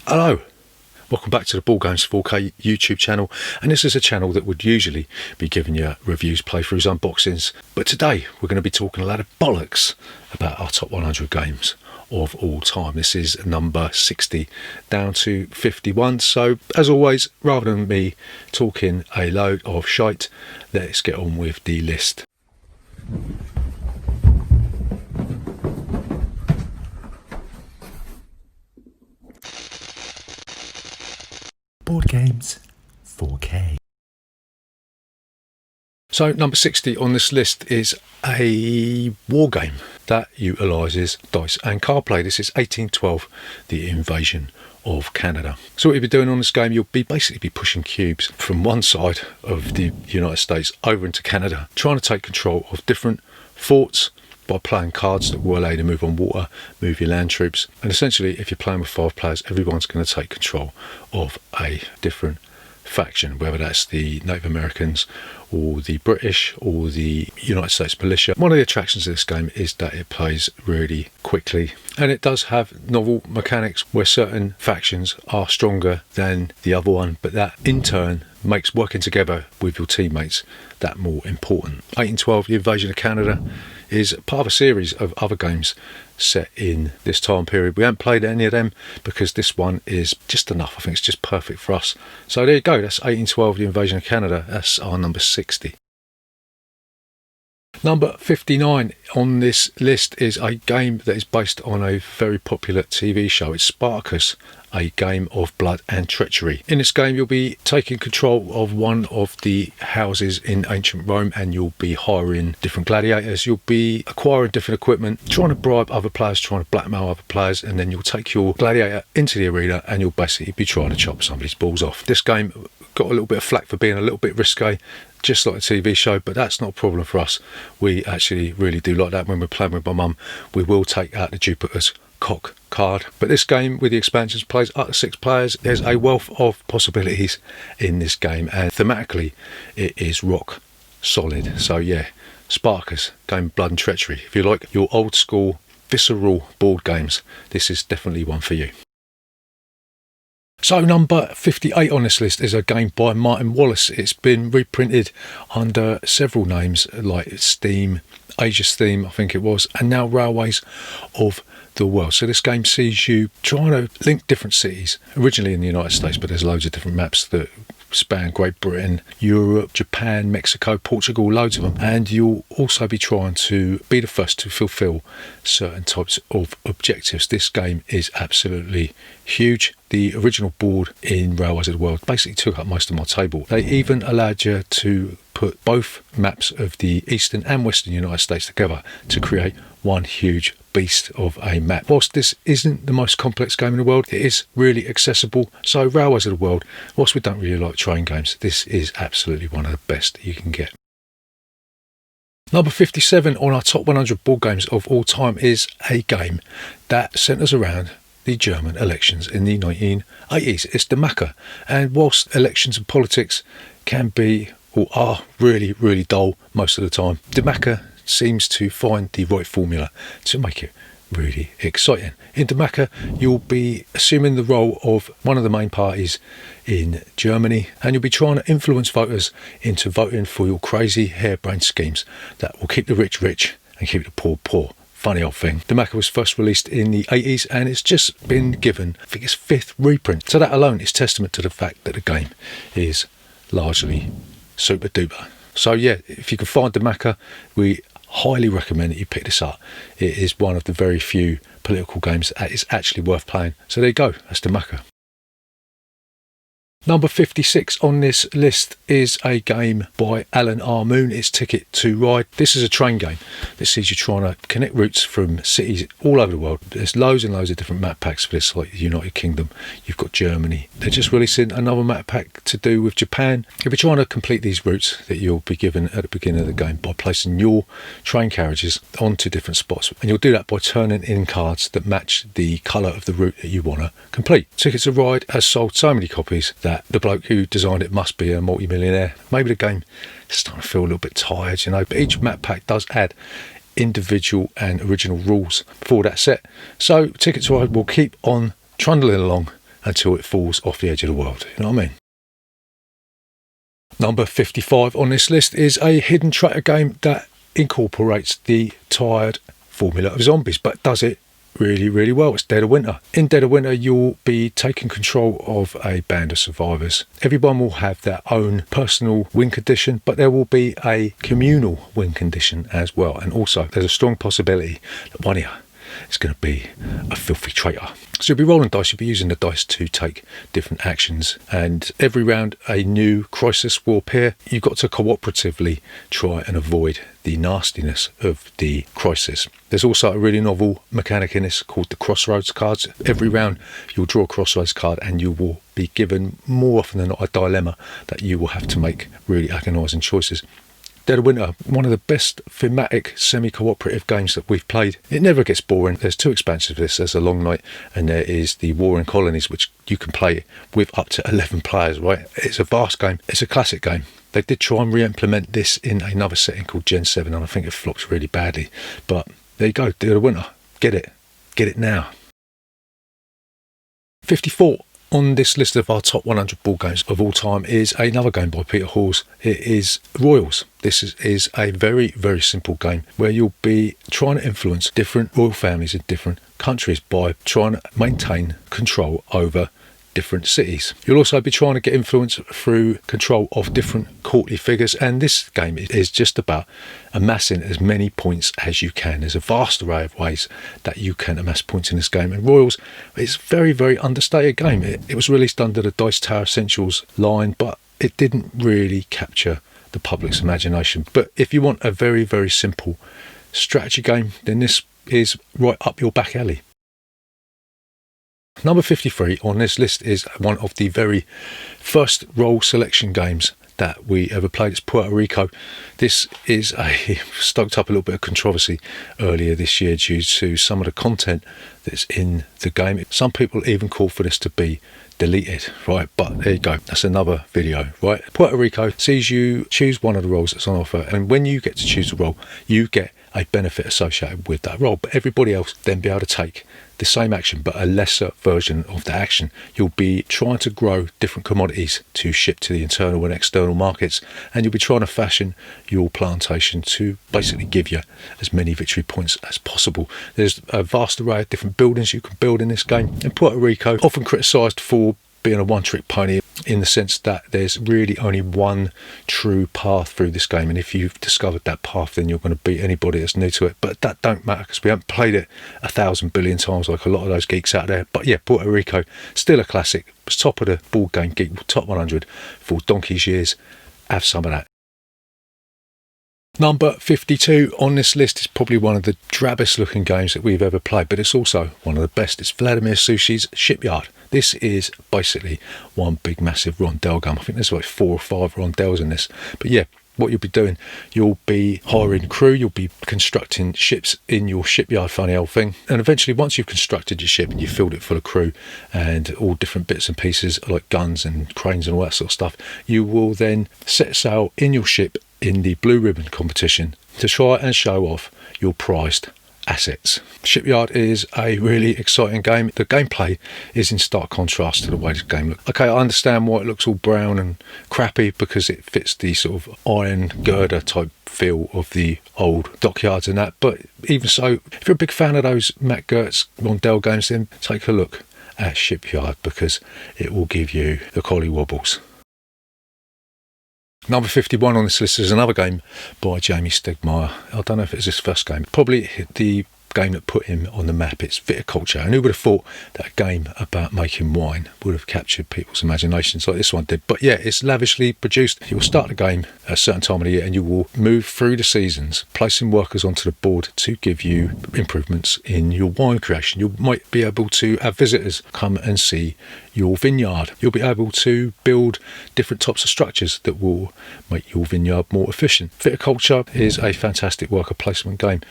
Hello, welcome back to the Ball Games 4K YouTube channel, and this is a channel that would usually be giving you reviews, playthroughs, unboxings, but today we're going to be talking a lot of bollocks about our top 100 games of all time. This is number 60 down to 51, so as always, rather than me talking a load of shite, let's get on with the list. Board Games 4K. So number 60 on this list is a war game that utilises dice and card play. This is 1812, the invasion of Canada. So what you'll be doing on this game, you'll be basically pushing cubes from one side of the United States over into Canada, trying to take control of different forts by playing cards that will allow you to move on water, move your land troops, and essentially if you're playing with 5 players, everyone's going to take control of a different faction, whether that's the Native Americans or the British or the United States militia. One of the attractions of this game is that it plays really quickly, and it does have novel mechanics where certain factions are stronger than the other one, but that in turn makes working together with your teammates that more important. 1812, the invasion of Canada, is part of a series of other games set in this time period. We haven't played any of them because this one is just enough. I think it's just perfect for us. So there you go, that's 1812, the invasion of Canada. That's our number 60. Number 59 on this list is a game that is based on a very popular TV show. It's Spartacus, a game of blood and treachery. In this game, you'll be taking control of one of the houses in ancient Rome, and you'll be hiring different gladiators. You'll be acquiring different equipment, trying to bribe other players, trying to blackmail other players, and then you'll take your gladiator into the arena and you'll basically be trying to chop somebody's balls off. This game got a little bit of flack for being a little bit risque, just like a TV show, but that's not a problem for us. We actually really do like that. When we're playing with my mum, we will take out the Jupiter's cock card. But this game with the expansions plays up to 6 players. There's a wealth of possibilities in this game, and thematically it is rock solid. So yeah, Spartacus, game blood and treachery. If you like your old school visceral board games, this is definitely one for you. So number 58 on this list is a game by Martin Wallace. It's been reprinted under several names like Steam, Asia's Theme, I think it was, and now Railways of the World. So this game sees you trying to link different cities, originally in the United States, but there's loads of different maps that span Great Britain, Europe, Japan, Mexico, Portugal, loads of them, and you'll also be trying to be the first to fulfill certain types of objectives. This game is absolutely huge. The original board in Railways of the World basically took up most of my table. They even allowed you to put both maps of the eastern and western United States together to create one huge beast of a map. Whilst this isn't the most complex game in the world, it is really accessible. So Railways of the World, whilst we don't really like train games, this is absolutely one of the best you can get. Number 57 on our top 100 board games of all time is a game that centres around the German elections in the 1980s. It's the Macca, and whilst elections and politics can be or are really, really dull most of the time, the Macca seems to find the right formula to make it really exciting. In the Macca, you'll be assuming the role of one of the main parties in Germany, and you'll be trying to influence voters into voting for your crazy harebrained schemes that will keep the rich rich and keep the poor poor. Funny old thing. The Macca was first released in the 80s, and it's just been given, I think it's 5th reprint. So that alone is testament to the fact that the game is largely super duper. So yeah, if you can find the Macca, we highly recommend that you pick this up. It is one of the very few political games that is actually worth playing. So there you go, that's the Macca. Number 56 on this list is a game by Alan R. Moon. It's Ticket to Ride. This is a train game that sees you trying to connect routes from cities all over the world. There's loads and loads of different map packs for this, like the United Kingdom. You've got Germany. They're just releasing another map pack to do with Japan. If you're trying to complete these routes that you'll be given at the beginning of the game by placing your train carriages onto different spots, and you'll do that by turning in cards that match the colour of the route that you want to complete. Ticket to Ride has sold so many copies that the bloke who designed it must be a multi-millionaire. Maybe the game is starting to feel a little bit tired, you know, but each map pack does add individual and original rules for that set. So Ticket to Ride will keep on trundling along until it falls off the edge of the world. You know what I mean? Number 55 on this list is a hidden traitor game that incorporates the tired formula of zombies, but does it really, really well. It's Dead of Winter. In Dead of Winter, you'll be taking control of a band of survivors. Everyone will have their own personal win condition, but there will be a communal win condition as well. And also, there's a strong possibility that one of you is going to be a filthy traitor. So you'll be rolling dice, you'll be using the dice to take different actions, and every round a new crisis will appear. You've got to cooperatively try and avoid the nastiness of the crisis. There's also a really novel mechanic in this called the Crossroads cards. Every round you'll draw a Crossroads card and you will be given, more often than not, a dilemma that you will have to make really agonising choices. Dead of Winter, one of the best thematic semi-cooperative games that we've played. It never gets boring. There's two expansions of this. There's A Long Night and there is the War in Colonies, which you can play with up to 11 players, right? It's a vast game. It's a classic game. They did try and re-implement this in another setting called Gen 7 and I think it flopped really badly. But there you go, Dead of Winter. Get it. Get it now. 54. On this list of our top 100 board games of all time is another game by Peter Hawes. It is Royals. This is a very, very simple game where you'll be trying to influence different royal families in different countries by trying to maintain control over different cities. You'll also be trying to get influence through control of different courtly figures, and this game is just about amassing as many points as you can. There's a vast array of ways that you can amass points in this game, and Royals is a very, very understated game. It was released under the Dice Tower Essentials line, but it didn't really capture the public's imagination. But if you want a very, very simple strategy game, then this is right up your back alley. Number 53 on this list is one of the very first role selection games that we ever played. It's Puerto Rico. This is stoked up a little bit of controversy earlier this year due to some of the content that's in the game. Some people even call for this to be deleted, right? But there you go, that's another video, right? Puerto Rico sees you choose one of the roles that's on offer, and when you get to choose the role, you get a benefit associated with that role, but everybody else then be able to take the same action but a lesser version of the action. You'll be trying to grow different commodities to ship to the internal and external markets, and you'll be trying to fashion your plantation to basically give you as many victory points as possible. There's a vast array of different buildings you can build in this game, and Puerto Rico often criticised for being a one-trick pony in the sense that there's really only one true path through this game, and if you've discovered that path then you're going to beat anybody that's new to it. But that don't matter because we haven't played it 1,000 billion times like a lot of those geeks out there. But yeah, Puerto Rico, still a classic. It was top of the board game geek top 100 for donkey's years. Have some of that. Number 52 on this list is probably one of the drabbest looking games that we've ever played, but it's also one of the best. It's Vladimir Sushi's Shipyard. This is basically one big massive rondel game. I think there's like 4 or 5 rondels in this. But yeah, what you'll be doing, you'll be hiring crew, you'll be constructing ships in your shipyard, funny old thing. And eventually, once you've constructed your ship and you've filled it full of crew and all different bits and pieces like guns and cranes and all that sort of stuff, you will then set sail in your ship in the Blue Ribbon competition to try and show off your prized assets. Shipyard is a really exciting game. The gameplay is in stark contrast to the way this game looks. Okay, I understand why it looks all brown and crappy because it fits the sort of iron girder type feel of the old dockyards and that, but even so, if you're a big fan of those Matt Gertz rondel games, then take a look at Shipyard because it will give you the collie wobbles. Number 51 on this list is another game by Jamie Stegmaier. I don't know if it's his first game. Probably the game that put him on the map. It's Viticulture. And who would have thought that a game about making wine would have captured people's imaginations like this one did? But yeah, it's lavishly produced. You will start the game at a certain time of the year and you will move through the seasons, placing workers onto the board to give you improvements in your wine creation. You might be able to have visitors come and see your vineyard. You'll be able to build different types of structures that will make your vineyard more efficient. Viticulture is a fantastic worker placement game.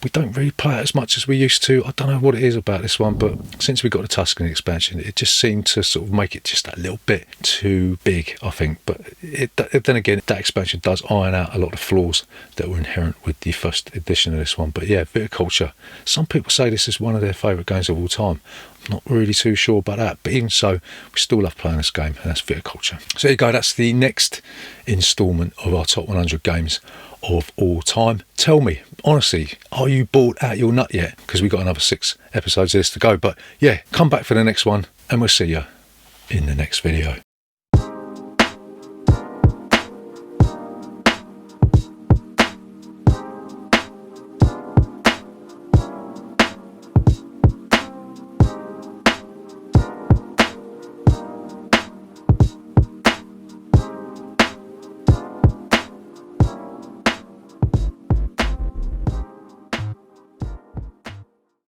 We don't really play it as much as we used to. I don't know what it is about this one, but since we got the Tuscany expansion, it just seemed to sort of make it just a little bit too big, I think. But then again, that expansion does iron out a lot of flaws that were inherent with the first edition of this one. But yeah, Viticulture. Some people say this is one of their favourite games of all time. Not really too sure about that, but even so, we still love playing this game, and that's Viticulture. So there you go, that's the next instalment of our top 100 games of all time. Tell me, honestly, are you bored out your nut yet? Because we've got another 6 episodes of this to go. But yeah, come back for the next one, and we'll see you in the next video.